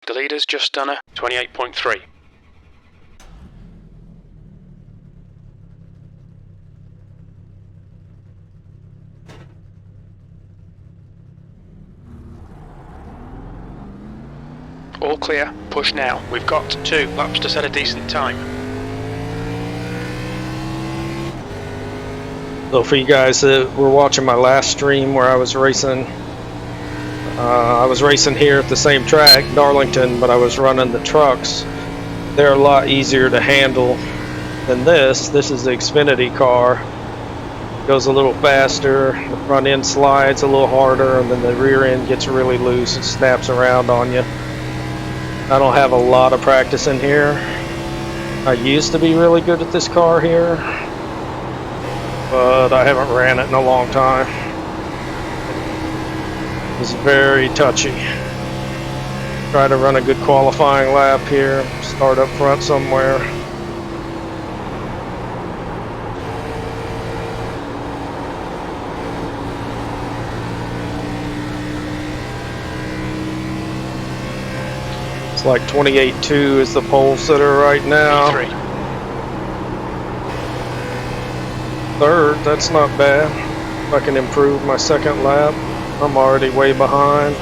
The leader's just done a 28.3. All clear, push now. We've got 2 laps to set a decent time. So for you guys that were watching my last stream where I was racing here at the same track, Darlington, but I was running the trucks. They're a lot easier to handle than this. This is the Xfinity car. Goes a little faster, the front end slides a little harder, and then the rear end gets really loose and snaps around on you. I don't have a lot of practice in here. I used to be really good at this car here, but I haven't ran it in a long time. It's very touchy. Try to run a good qualifying lap here, start up front somewhere. It's like 28.2 is the pole sitter right now. Third, that's not bad. If I can improve my second lap, I'm already way behind.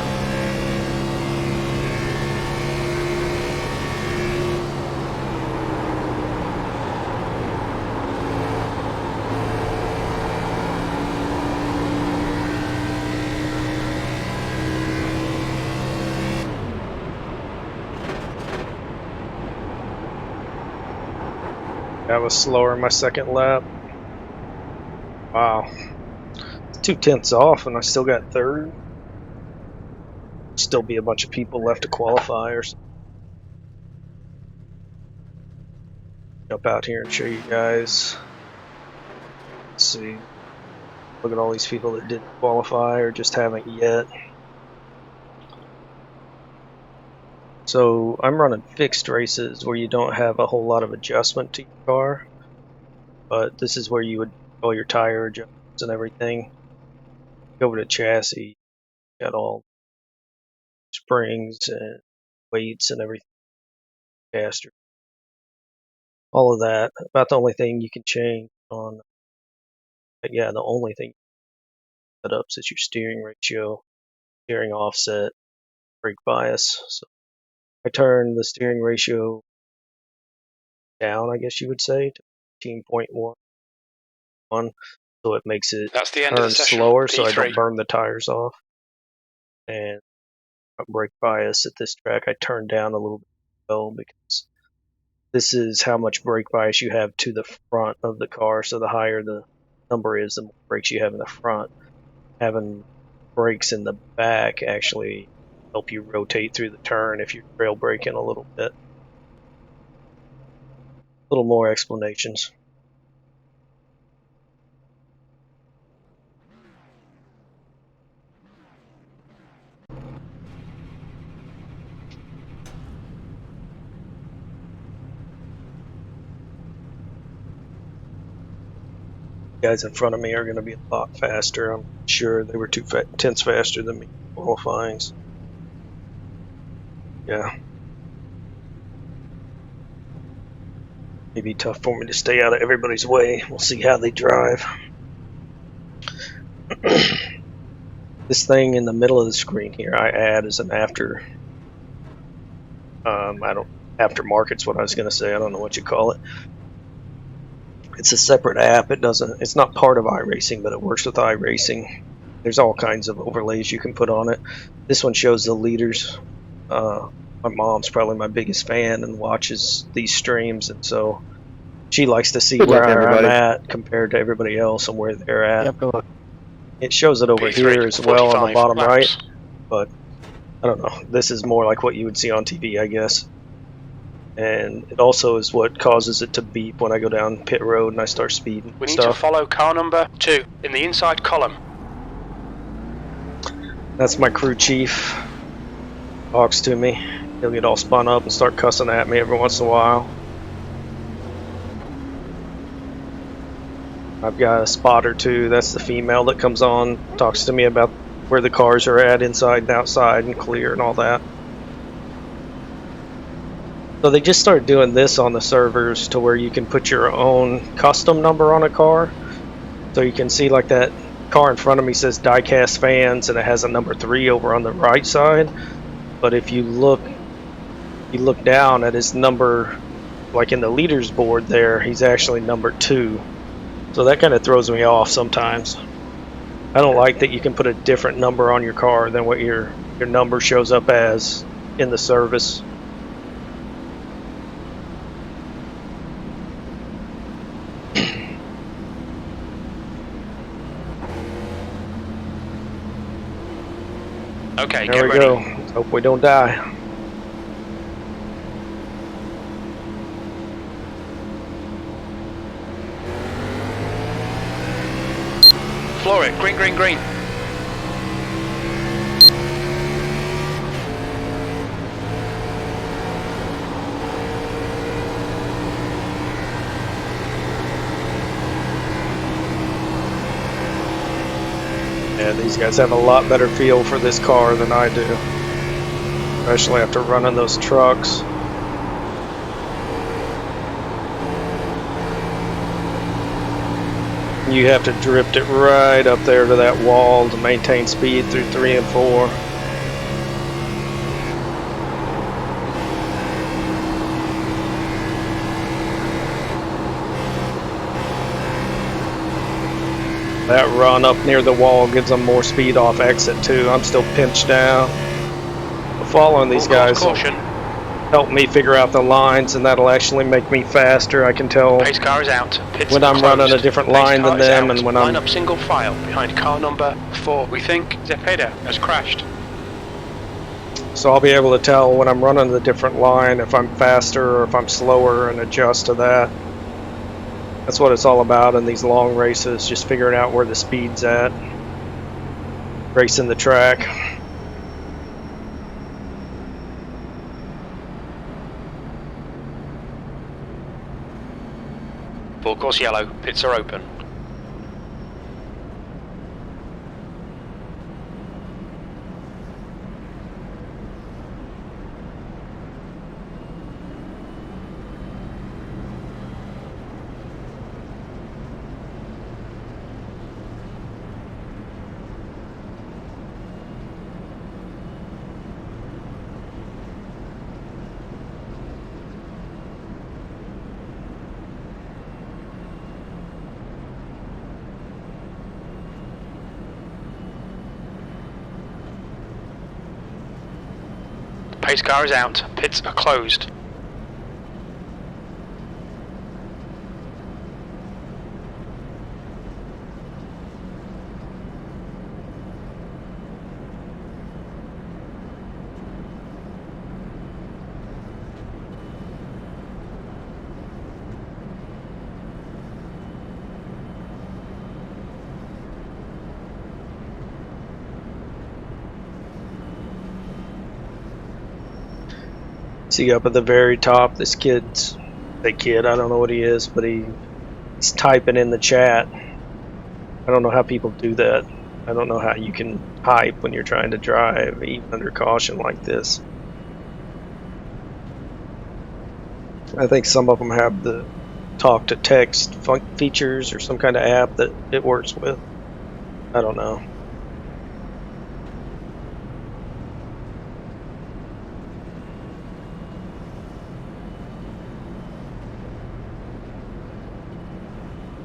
I was slower in my second lap. Wow. 2/10 off and I still got third. Still be a bunch of people left to qualify or something. Jump out here and show you guys. Let's see. Look at all these people that didn't qualify or just haven't yet. So I'm running fixed races where you don't have a whole lot of adjustment to your car, but this is where you would do all your tire adjustments and everything. Go over to chassis, got all springs and weights and everything, caster, all of that. About the only thing you can change on, but yeah, the only thing setups is your steering ratio, steering offset, brake bias. So I turned the steering ratio down, I guess you would say, to 15.1, so it makes it That's the end turn of the session. slower, so P3. I don't burn the tires off. And brake bias at this track I turned down a little bit as well, because this is how much brake bias you have to the front of the car. So the higher the number is, the more brakes you have in the front. Having brakes in the back actually help you rotate through the turn if you're trail braking a little bit. A little more explanations. Guys in front of me are going to be a lot faster. I'm sure they were 2/10 faster than me in qualifying. Yeah. It'd be tough for me to stay out of everybody's way. We'll see how they drive. This thing in the middle of the screen here, I add as an aftermarket's what I was going to say. I don't know what you call it. It's a separate app. It's not part of iRacing, but it works with iRacing. There's all kinds of overlays you can put on it. This one shows the leaders. My mom's probably my biggest fan and watches these streams, and so she likes to see where I'm at compared to everybody else and where they're at. Yep, good luck. It shows it over P3, here as well on the bottom laps. right, but I don't know. This is more like what you would see on TV, I guess. And it also is what causes it to beep when I go down pit road and I start speeding. We need to follow car number 2 in the inside column. That's my crew chief. Talks to me. He'll get all spun up and start cussing at me every once in a while. I've got a spotter too. That's the female that comes on, talks to me about where the cars are at inside and outside and clear and all that. So they just started doing this on the servers to where you can put your own custom number on a car. So you can see like that car in front of me says diecast fans and it has a number 3 over on the right side. But if you look down at his number, like in the leaders board there, he's actually number 2. So that kind of throws me off sometimes. I don't like that you can put a different number on your car than what your number shows up as in the service. Okay, There get we ready. go. Let's hope we don't die. Floor it. Green, green, green. Yeah, these guys have a lot better feel for this car than I do. Especially after running those trucks. You have to drift it right up there to that wall to maintain speed through 3 and 4. That run up near the wall gives them more speed off exit too. I'm still pinched down. But following these guys will help me figure out the lines, and that'll actually make me faster. I can tell Pace car is out. Pits when I'm closed. running a different Pace line car than is them, out. and when Line I'm up single file behind car number 4. We think Zepeda has crashed. so I'll be able to tell when I'm running the different line if I'm faster or if I'm slower and adjust to that. That's what it's all about in these long races, just figuring out where the speed's at. Racing the track. Full course yellow. Pits are open. Pace car is out. Pits are closed. See up at the very top, this kid's I don't know what he is, but he's typing in the chat. I don't know how people do that. I don't know how you can type when you're trying to drive, even under caution like this. I think some of them have the talk to text features or some kind of app that it works with. I don't know.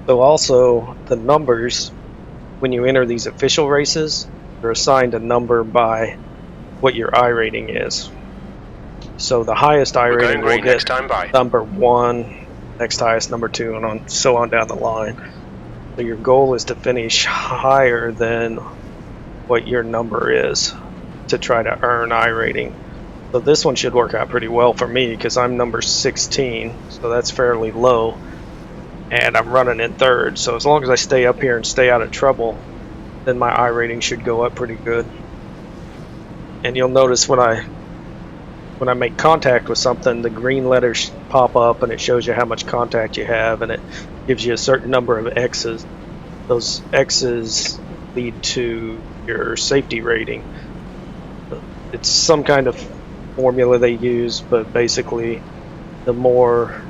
So also the numbers, when you enter these official races, you're assigned a number by what your I rating is. So the highest I rating will get number 1, next highest number 2, and so on down the line. So your goal is to finish higher than what your number is to try to earn I rating. So this one should work out pretty well for me because I'm number 16, so that's fairly low. And I'm running in 3rd, so as long as I stay up here and stay out of trouble, then my I rating should go up pretty good. And you'll notice when I make contact with something, the green letters pop up and it shows you how much contact you have, and it gives you a certain number of X's. Those X's lead to your safety rating. It's some kind of formula they use, but basically the more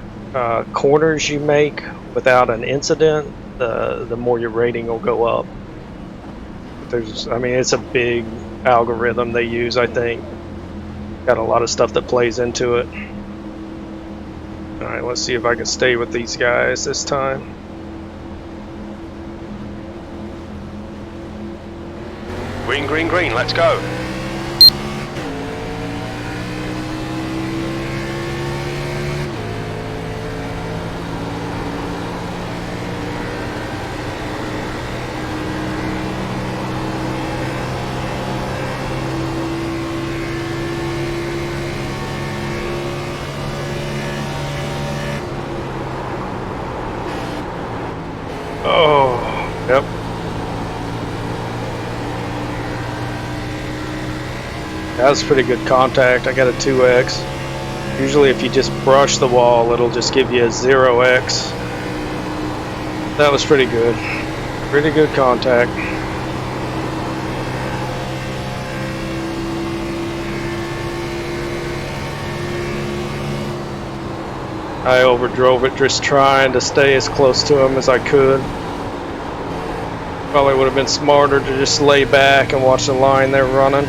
corners you make without an incident, the more your rating will go up. But I mean, it's a big algorithm they use, I think. Got a lot of stuff that plays into it. Alright, let's see if I can stay with these guys this time. Green, green, green, let's go. Oh, yep. That was pretty good contact. I got a 2x. Usually if you just brush the wall, it'll just give you a 0x. That was pretty good. Pretty good contact. I overdrove it just trying to stay as close to him as I could. Probably would have been smarter to just lay back and watch the line they're running.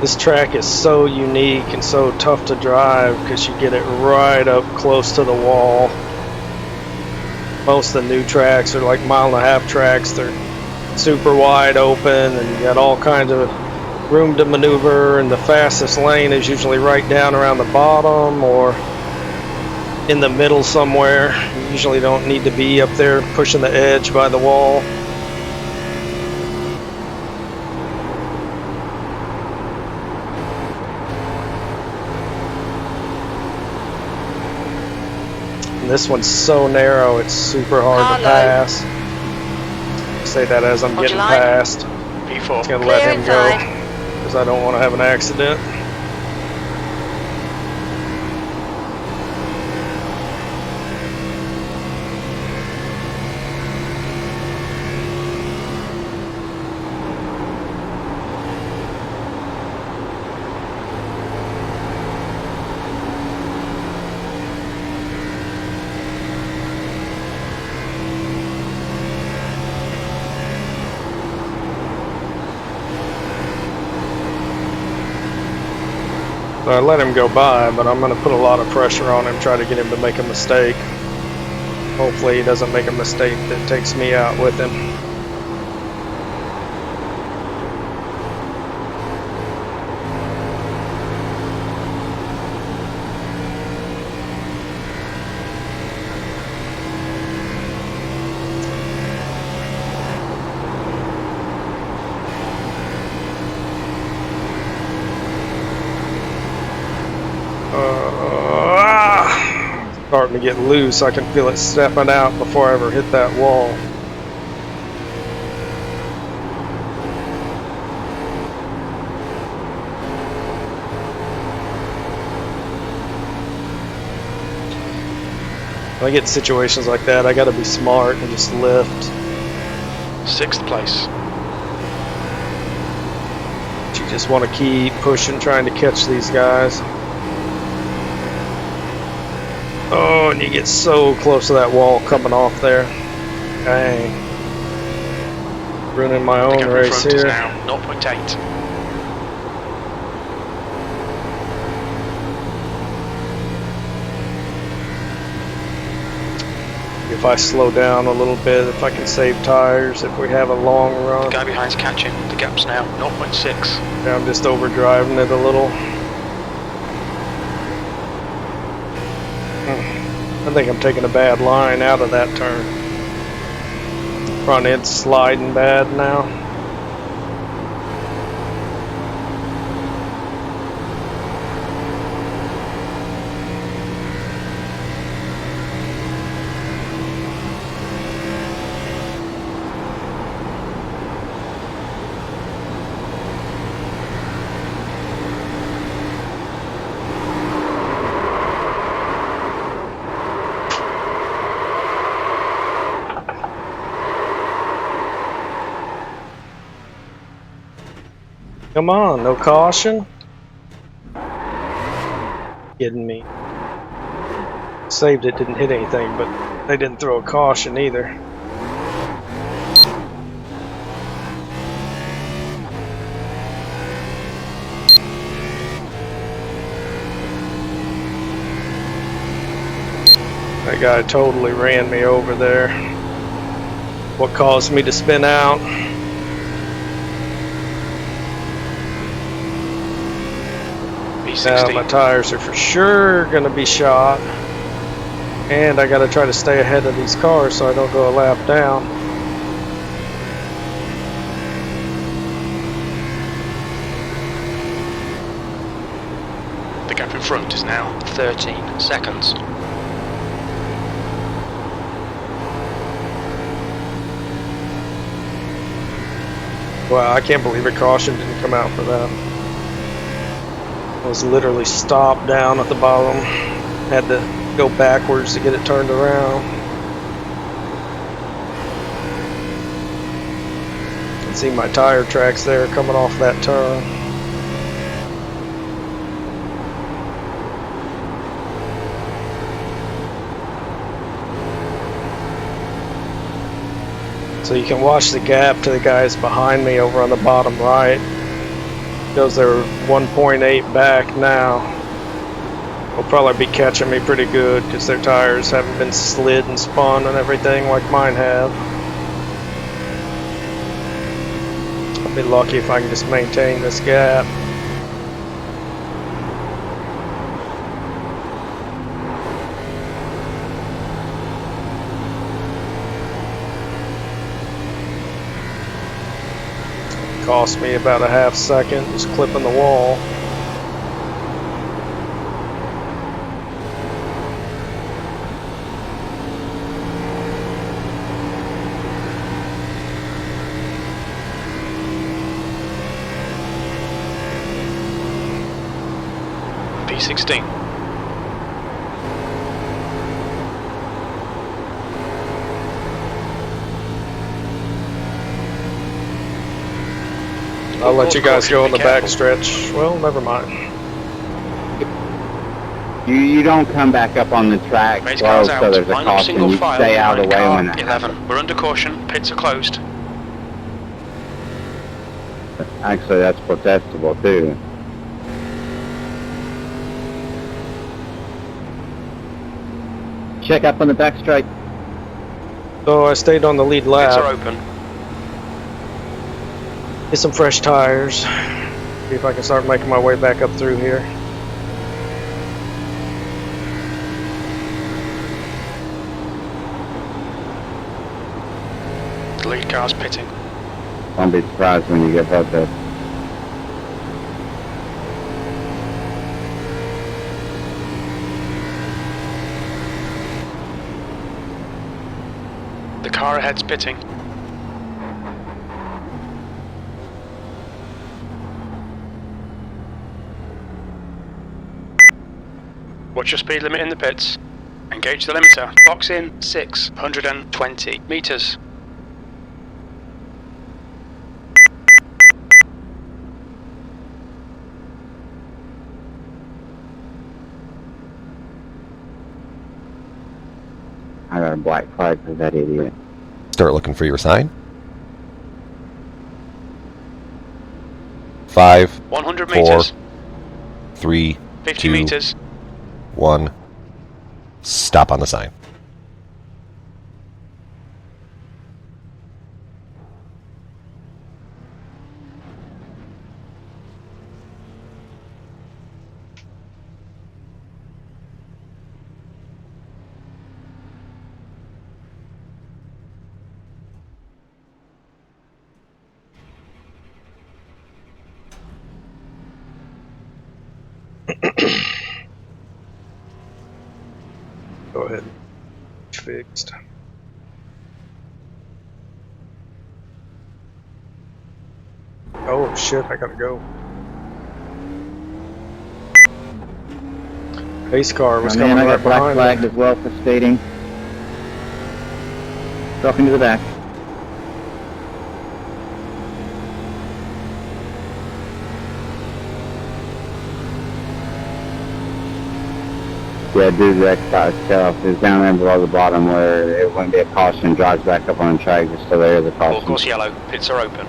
This track is so unique and so tough to drive because you get it right up close to the wall. Most of the new tracks are like 1.5 mile tracks. They're super wide open and you got all kinds of room to maneuver, and the fastest lane is usually right down around the bottom or in the middle somewhere. You usually don't need to be up there pushing the edge by the wall. This one's so narrow, it's super hard to pass. I say that as I'm getting past. P4. I'm gonna let him go because I don't want to have an accident. So I let him go by, but I'm going to put a lot of pressure on him, try to get him to make a mistake. Hopefully he doesn't make a mistake that takes me out with him. Starting to get loose. I can feel it stepping out before I ever hit that wall. When I get in situations like that, I gotta be smart and just lift. 6th place. You just want to keep pushing, trying to catch these guys. Oh, and you get so close to that wall coming off there. Dang. Ruining my own race here. Now 0.8. If I slow down a little bit, if I can save tires, if we have a long run. The guy behind's catching. The gap's now 0.6. Yeah, I'm just overdriving it a little. I think I'm taking a bad line out of that turn. Front end's sliding bad now. Come on, no caution? Kidding me. Saved it, didn't hit anything, but they didn't throw a caution either. That guy totally ran me over there. What caused me to spin out? Now my tires are for sure gonna be shot. And I gotta try to stay ahead of these cars so I don't go a lap down. The gap in front is now 13 seconds. Wow, I can't believe a caution didn't come out for that. I was literally stopped down at the bottom. Had to go backwards to get it turned around. You can see my tire tracks there coming off that turn. So you can watch the gap to the guys behind me over on the bottom right. Shows they're 1.8 back now. They'll probably be catching me pretty good because their tires haven't been slid and spun and everything like mine have. I'll be lucky if I can just maintain this gap. Cost me about a half second just clipping the wall. P16. I'll let you guys go on the back stretch. Well, never mind. You don't come back up on the track slow, so there's a caution. You stay out of the way when that 11. We're under caution. Pits are closed. Actually, that's protestable too. Check up on the back straight. So I stayed on the lead lap. Pits are open. Get some fresh tires. See if I can start making my way back up through here. The lead car's pitting. Don't be surprised when you get above this. The car ahead's pitting. Watch your speed limit in the pits. Engage the limiter. Box in 620 meters. I got a black flag for that idiot. Start looking for your sign. 5, 100 4, meters. 3, 50 2, meters. 1. Stop on the sign. Go ahead. Fixed. Oh shit, I gotta go. Pace car was coming I right got black behind flagged me. as well for speeding. Talking to the back. Yeah, do the exercise itself. It's down there below the bottom where it wouldn't be a caution, drives back up on the track just so there is a caution. Full course yellow, pits are open.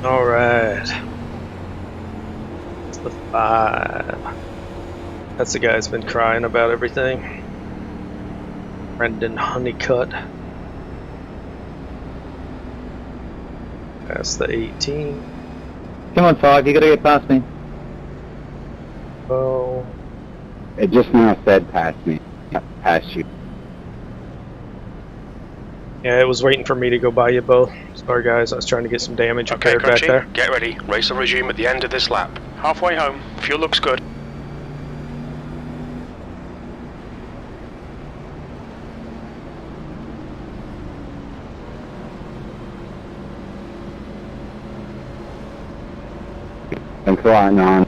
Alright. It's the 5. That's the guy that's been crying about everything. Brendan Honeycutt. That's the 18. Come on, Fog, you gotta get past me. Oh. It just now said past me, not past you. Yeah, it was waiting for me to go by you both. Sorry guys, I was trying to get some damage repaired back there. Get ready. Race will resume at the end of this lap. Halfway home. Fuel looks good. I'm flying on.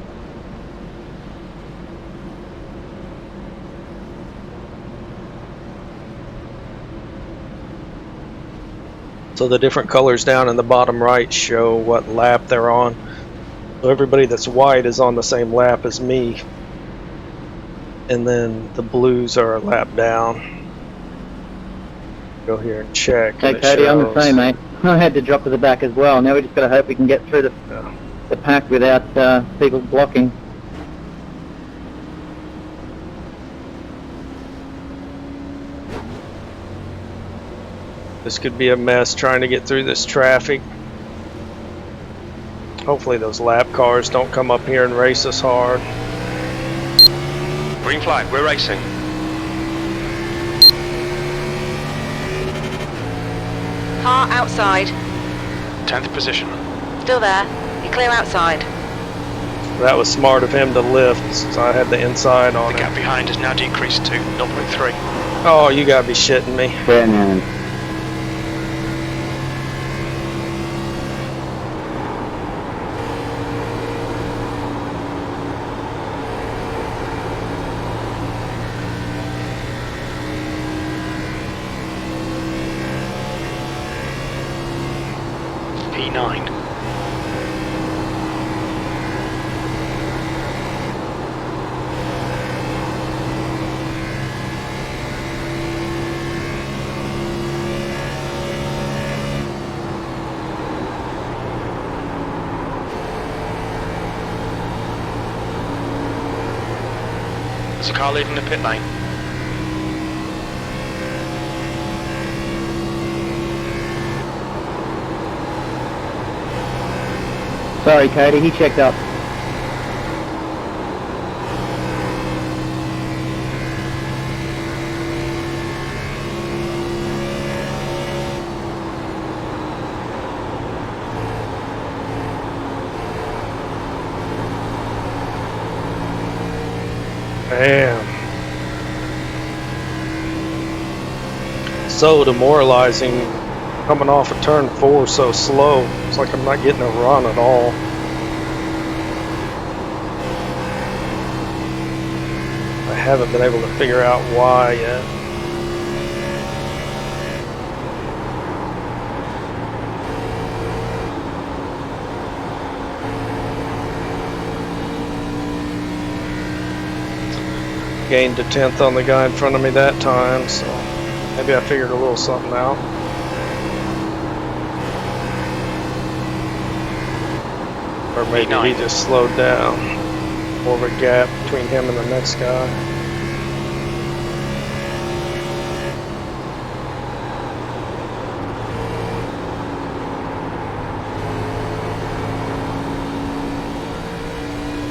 So the different colors down in the bottom right show what lap they're on. So everybody that's white is on the same lap as me. And then the blues are a lap down. Go here and check. Hey Cody, I'm the same, mate. I had to drop to the back as well. Now we just gotta hope we can get through the pack without people blocking. This could be a mess trying to get through this traffic. Hopefully those lap cars don't come up here and race us hard. Green flag, we're racing. Car outside. 10th position. Still there. You're clear outside. That was smart of him to lift, since I had the inside on The it. gap behind has now decreased to 0.3. Oh, you gotta be shitting me. Batman. P9. There's a car leaving the pit lane. Sorry, Cody, he checked up. Damn. So demoralizing coming off of turn 4 so slow. It's like I'm not getting a run at all. I haven't been able to figure out why yet. Gained a 10th on the guy in front of me that time, so maybe I figured a little something out. Or maybe he just slowed down. More of a gap between him and the next guy.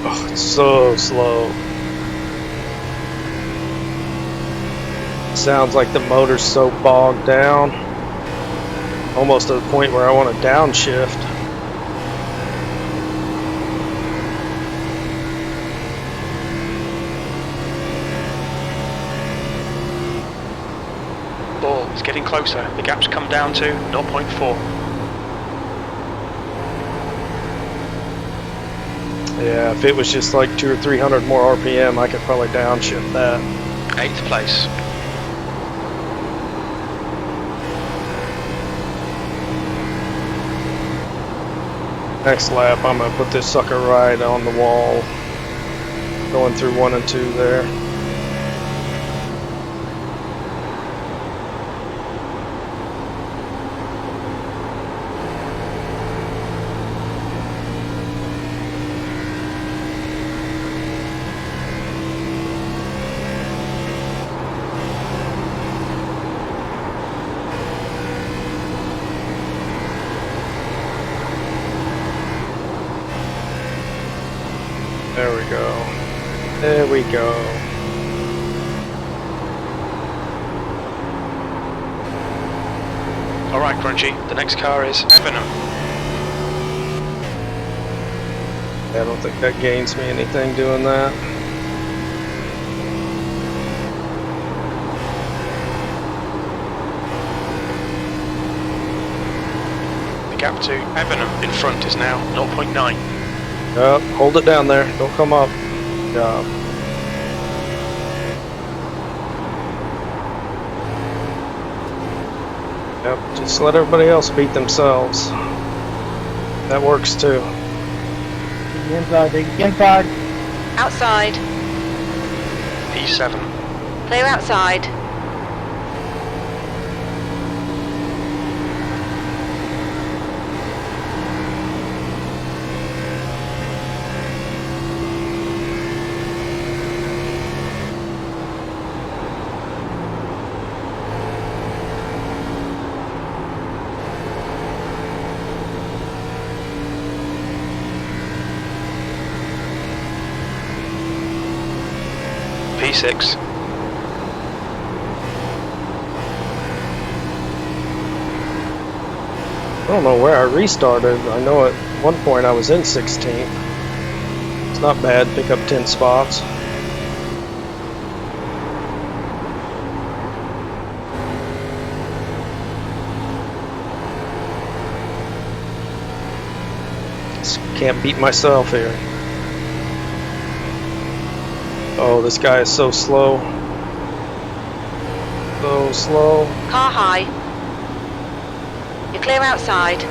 Oh, it's so slow. Sounds like the motor's so bogged down, almost to the point where I want to downshift. Ball is getting closer. The gap's come down to 0.4. Yeah, if it was just like 200 or 300 more RPM, I could probably downshift that. 8th place. Next lap, I'm gonna put this sucker right on the wall, going through 1 and 2 there. There we go. There we go. Alright, Crunchy, the next car is Evanham. I don't think that gains me anything doing that. The gap to Evanham in front is now 0.9. Yep, hold it down there. Don't come up. Good job. Yep, just let everybody else beat themselves. That works too. Inside, inside. Outside. P7. Clear outside. P6. I don't know where I restarted. I know at one point I was in 16th. It's not bad, pick up 10 spots. Just can't beat myself here. Oh, this guy is so slow. So slow. Car high. You're clear outside.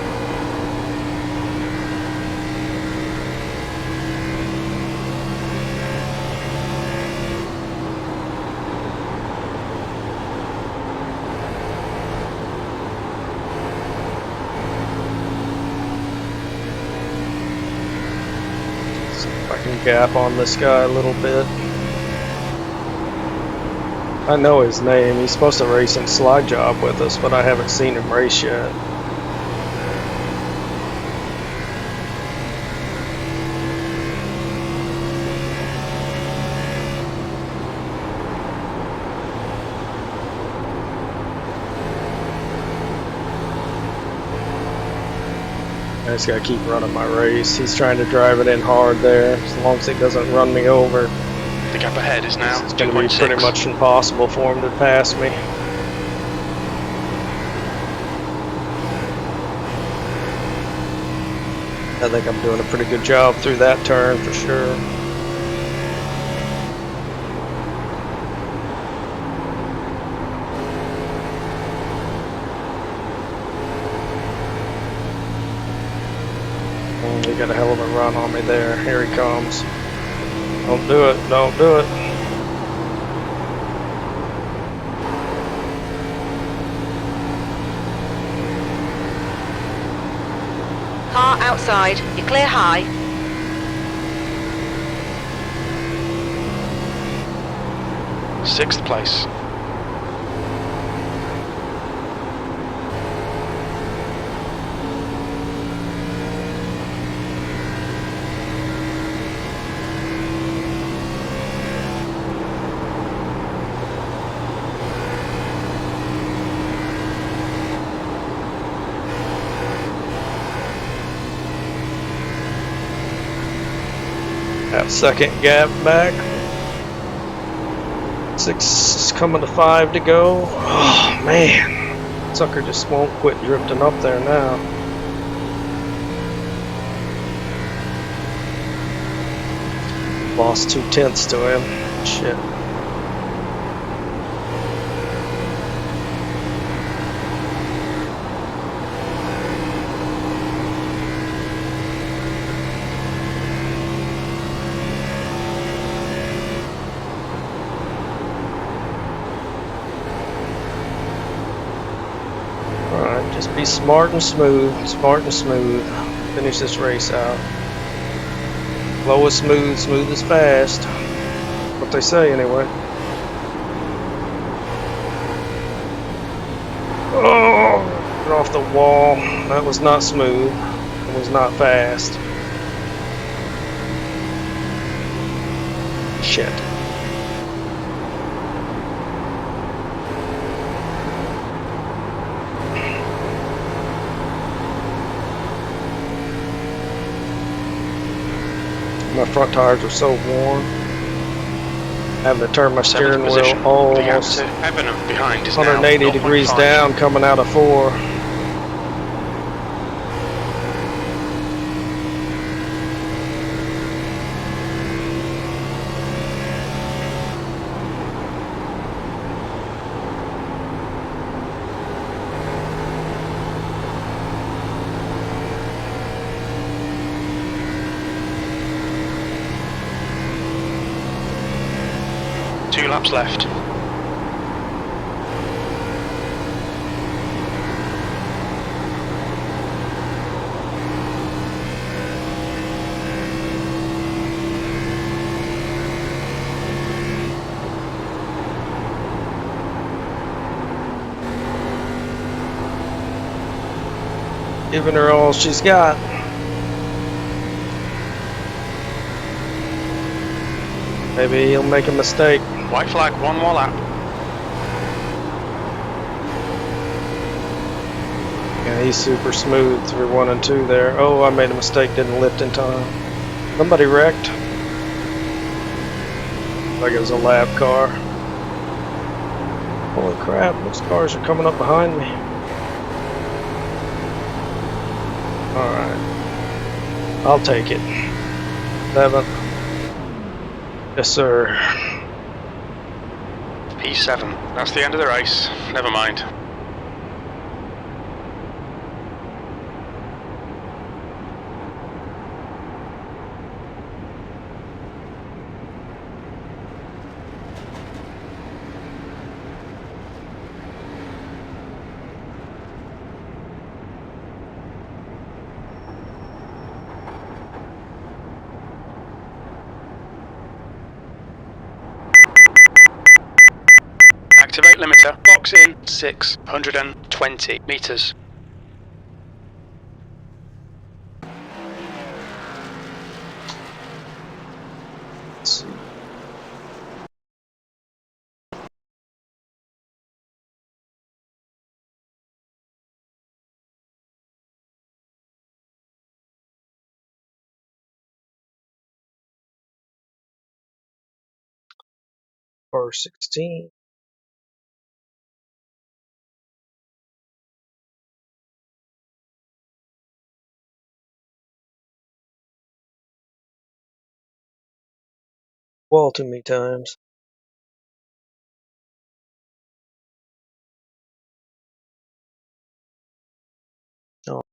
See if I can gap on this guy a little bit. I know his name. He's supposed to race in Slide Job with us, but I haven't seen him race yet. I just gotta keep running my race. He's trying to drive it in hard there, as long as it doesn't run me over. The gap ahead is now It's going to be 2.6. pretty much impossible for him to pass me. I think I'm doing a pretty good job through that turn for sure. Oh, he got a hell of a run on me there. Here he comes. Don't do it. Don't do it. Car outside. You're clear high. Sixth place. That second gap back. 6 is coming to 5 to go. Oh man, sucker just won't quit drifting up there now. Lost 2/10 to him. Shit. Alright, just be smart and smooth. Smart and smooth. Finish this race out. Slow is smooth, smooth is fast. What they say anyway. Oh, get off the wall. That was not smooth. It was not fast. Shit. My front tires are so warm. Having to turn my steering wheel The gap almost to Evan behind is 180 now degrees 0.5. down coming out of 4. Two laps left. Giving her all she's got. Maybe he'll make a mistake. White flag, one more lap. Yeah, he's super smooth through 1 and 2 there. Oh, I made a mistake, didn't lift in time. Somebody wrecked. Like it was a lab car. Holy crap, those cars are coming up behind me. Alright. I'll take it. 7. Yes, sir. P7. That's the end of the race. Never mind. Activate limiter. Box in 620 meters. Let's see. Car 16. Wall too many times.